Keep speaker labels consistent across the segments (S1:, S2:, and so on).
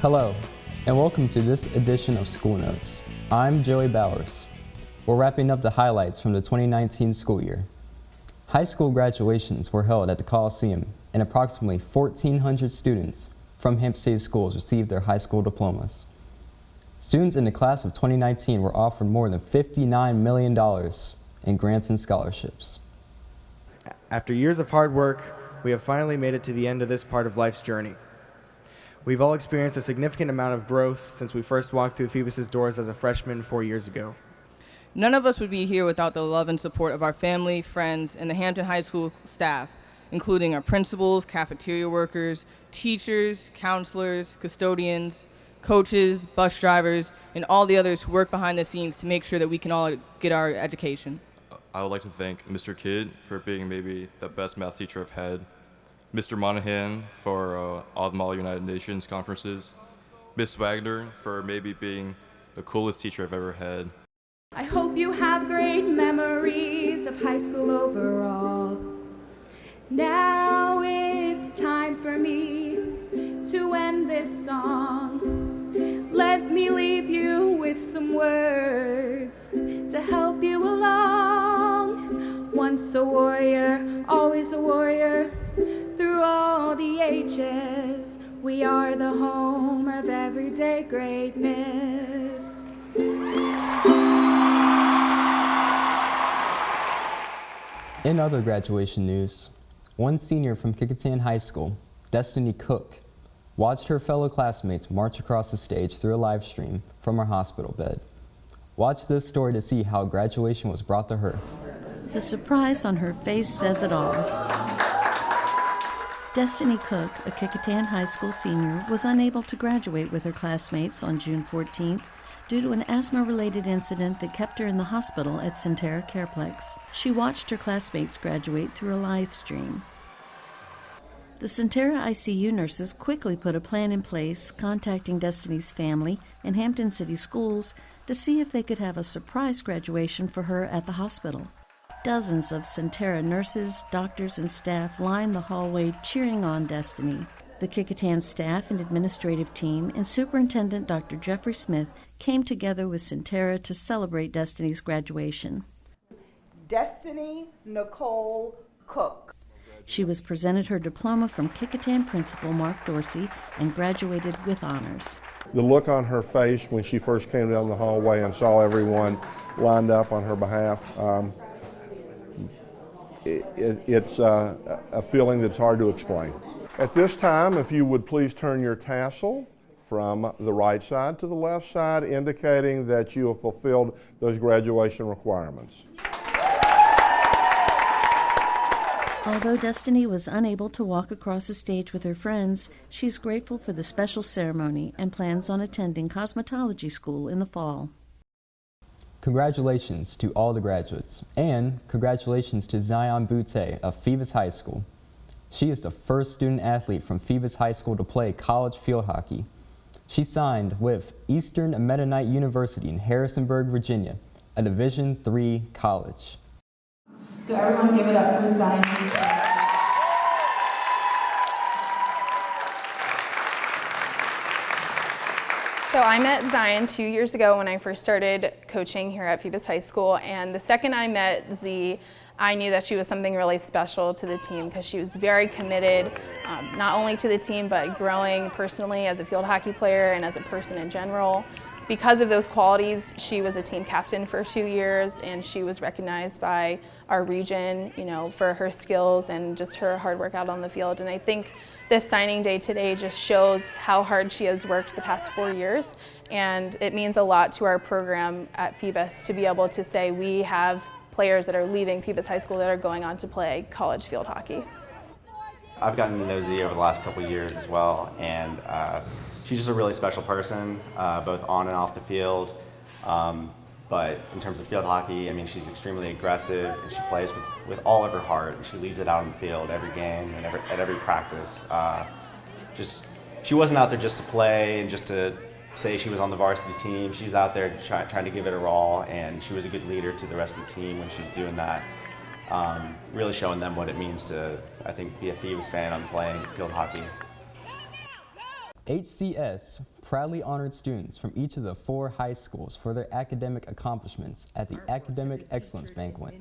S1: Hello, and welcome to this edition of School Notes. I'm Joey Bowers. We're wrapping up the highlights from the 2019 school year. High school graduations were held at the Coliseum, and approximately 1,400 students from Hampton City schools received their high school diplomas. Students in the class of 2019 were offered more than $59 million in grants and scholarships.
S2: After years of hard work, we have finally made it to the end of this part of life's journey. We've all experienced a significant amount of growth since we first walked through Phoebus's doors as a freshman 4 years ago.
S3: None of us would be here without the love and support of our family, friends, and the Hampton High School staff, including our principals, cafeteria workers, teachers, counselors, custodians, coaches, bus drivers, and all the others who work behind the scenes to make sure that we can all get our education.
S4: I would like to thank Mr. Kidd for being maybe the best math teacher I've had, Mr. Monahan for all the Model United Nations conferences, Miss Wagner for maybe being the coolest teacher I've ever had.
S5: I hope you have great memories of high school overall. Now it's time for me to end this song. Let me leave you with some words to help you along. Once a warrior, always a warrior. Through all the ages, we are the home of everyday greatness.
S1: In other graduation news, one senior from Kecoughtan High School, Destiny Cook, watched her fellow classmates march across the stage through a live stream from her hospital bed. Watch this story to see how graduation was brought to her.
S6: The surprise on her face says it all. Destiny Cook, a Kecoughtan High School senior, was unable to graduate with her classmates on June 14th due to an asthma-related incident that kept her in the hospital at Centera Careplex. She watched her classmates graduate through a live stream. The Centera ICU nurses quickly put a plan in place, contacting Destiny's family and Hampton City Schools to see if they could have a surprise graduation for her at the hospital. Dozens of Centera nurses, doctors, and staff lined the hallway cheering on Destiny. The Kecoughtan staff and administrative team and Superintendent Dr. Jeffrey Smith came together with Centera to celebrate Destiny's graduation.
S7: Destiny Nicole Cook.
S6: She was presented her diploma from Kecoughtan Principal Mark Dorsey and graduated with honors.
S8: The look on her face when she first came down the hallway and saw everyone lined up on her behalf, it's a feeling that's hard to explain. At this time, if you would please turn your tassel from the right side to the left side, indicating that you have fulfilled those graduation requirements.
S6: Although Destiny was unable to walk across the stage with her friends, she's grateful for the special ceremony and plans on attending cosmetology school in the fall.
S1: Congratulations to all the graduates, and congratulations to Zion Butte of Phoebus High School. She is the first student athlete from Phoebus High School to play college field hockey. She signed with Eastern Mennonite University in Harrisonburg, Virginia, a Division III college.
S5: So everyone give it up for Zion.
S9: So I met Zion 2 years ago when I first started coaching here at Phoebus High School, and the second I met Z, I knew that she was something really special to the team because she was very committed, not only to the team, but growing personally as a field hockey player and as a person in general. Because of those qualities, she was a team captain for 2 years, and she was recognized by our region, for her skills and just her hard work out on the field. And I think this signing day today just shows how hard she has worked the past 4 years, and it means a lot to our program at Phoebus to be able to say we have players that are leaving Phoebus High School that are going on to play college field hockey.
S10: I've gotten to know Z over the last couple of years as well, and she's just a really special person, both on and off the field. But in terms of field hockey, she's extremely aggressive, and she plays with all of her heart, and she leaves it out on the field every game and at every practice. She wasn't out there just to play and just to say she was on the varsity team. She's out there trying to give it her all, and she was a good leader to the rest of the team when she's doing that. Really showing them what it means to, I think, be a Phoebus fan on playing field hockey.
S1: HCS proudly honored students from each of the 4 high schools for their academic accomplishments at the Academic Excellence Banquet.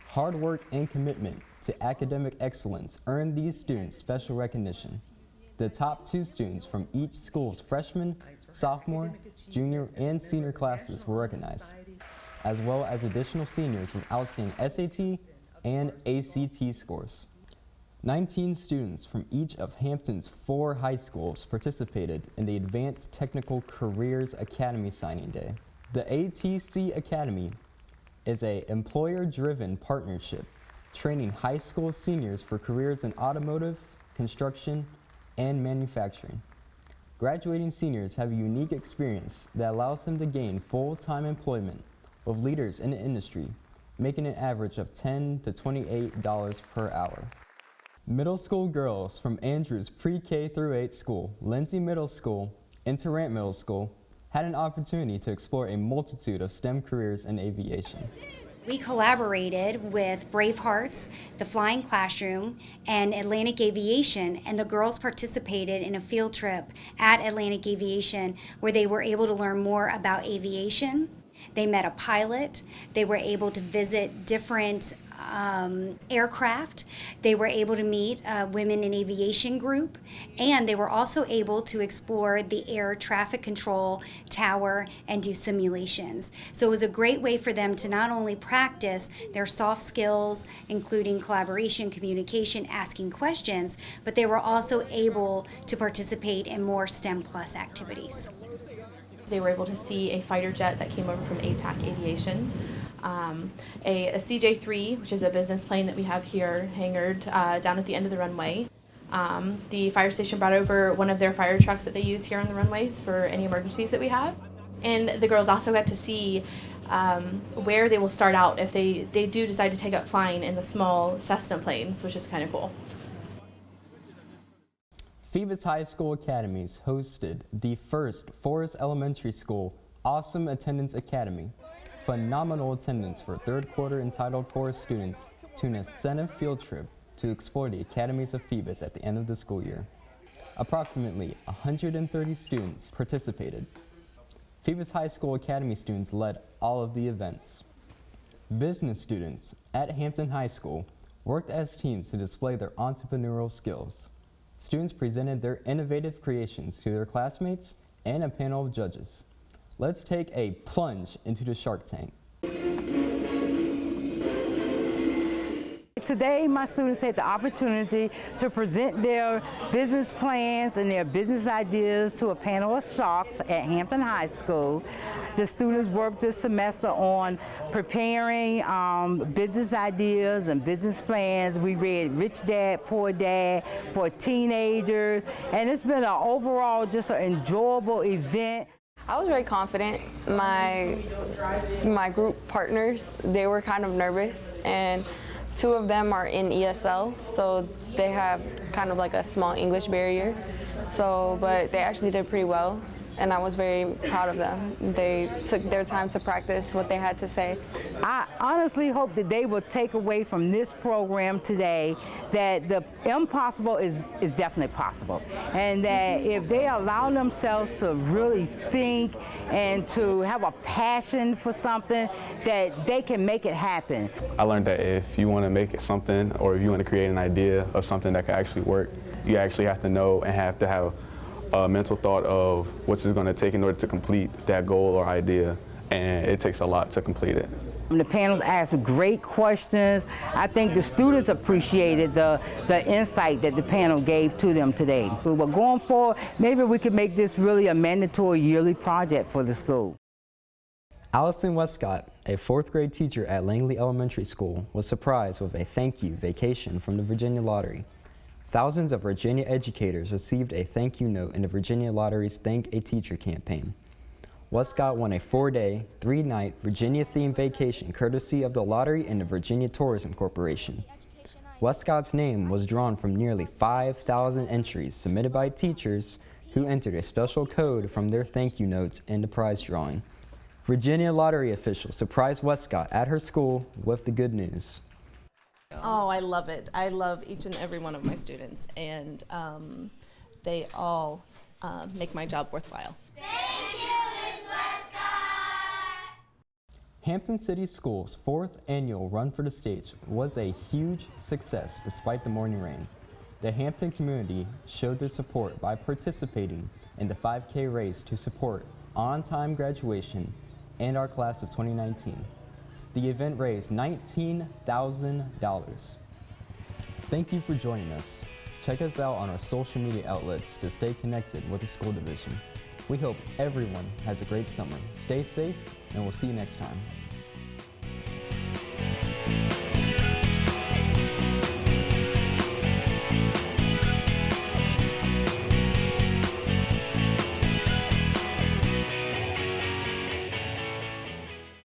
S1: Hard work and commitment to academic excellence earned these students special recognition. The top 2 students from each school's freshman, sophomore, junior, and senior classes were recognized, as well as additional seniors with outstanding SAT and ACT scores. 19 students from each of Hampton's 4 high schools participated in the Advanced Technical Careers Academy Signing Day. The ATC Academy is an employer-driven partnership training high school seniors for careers in automotive, construction, and manufacturing. Graduating seniors have a unique experience that allows them to gain full-time employment with leaders in the industry, making an average of $10 to $28 per hour. Middle school girls from Andrews Pre-K through 8 school, Lindsay Middle School, and Tarrant Middle School had an opportunity to explore a multitude of STEM careers in aviation.
S11: We collaborated with Bravehearts, the Flying Classroom, and Atlantic Aviation, and the girls participated in a field trip at Atlantic Aviation where they were able to learn more about aviation. They met a pilot. They were able to visit different aircraft. They were able to meet a women in aviation group, and they were also able to explore the air traffic control tower and do simulations. So it was a great way for them to not only practice their soft skills, including collaboration, communication, asking questions, but they were also able to participate in more STEM plus activities.
S12: They were able to see a fighter jet that came over from ATAC Aviation, a CJ-3, which is a business plane that we have here hangared down at the end of the runway. The fire station brought over one of their fire trucks that they use here on the runways for any emergencies that we have. And the girls also got to see where they will start out if they do decide to take up flying in the small Cessna planes, which is kind of cool.
S1: Phoebus High School Academies hosted the first Forest Elementary School Awesome Attendance Academy. Phenomenal attendance for 3rd quarter entitled Forest students to an incentive field trip to explore the academies of Phoebus at the end of the school year. Approximately 130 students participated. Phoebus High School Academy students led all of the events. Business students at Hampton High School worked as teams to display their entrepreneurial skills. Students presented their innovative creations to their classmates and a panel of judges. Let's take a plunge into the Shark Tank.
S13: Today, my students had the opportunity to present their business plans and their business ideas to a panel of sharks at Hampton High School. The students worked this semester on preparing business ideas and business plans. We read Rich Dad, Poor Dad for teenagers, and it's been an overall just an enjoyable event.
S14: I was very confident. My group partners, they were kind of nervous, and 2 of them are in ESL, so they have kind of like a small English barrier. But they actually did pretty well, and I was very proud of them. They took their time to practice what they had to say.
S13: I honestly hope that they will take away from this program today that the impossible is definitely possible, and that if they allow themselves to really think and to have a passion for something, that they can make it happen.
S15: I learned that if you want to make it something, or if you want to create an idea of something that can actually work, you actually have to know and have to have a mental thought of what's it going to take in order to complete that goal or idea, and it takes a lot to complete it.
S13: The panels asked great questions. I think the students appreciated the insight that the panel gave to them today. But going forward, maybe we could make this really a mandatory yearly project for the school.
S1: Allison Westcott, a 4th grade teacher at Langley Elementary School, was surprised with a thank you vacation from the Virginia Lottery. Thousands of Virginia educators received a thank you note in the Virginia Lottery's Thank a Teacher campaign. Westcott won a 4-day, 3-night Virginia-themed vacation courtesy of the lottery and the Virginia Tourism Corporation. Westcott's name was drawn from nearly 5,000 entries submitted by teachers who entered a special code from their thank you notes in the prize drawing. Virginia Lottery officials surprised Westcott at her school with the good news.
S16: Oh, I love it. I love each and every one of my students, and they all make my job worthwhile.
S1: Hampton City Schools' 4th annual Run for the Stage was a huge success despite the morning rain. The Hampton community showed their support by participating in the 5K race to support on-time graduation and our class of 2019. The event raised $19,000. Thank you for joining us. Check us out on our social media outlets to stay connected with the school division. We hope everyone has a great summer. Stay safe, and we'll see you next time.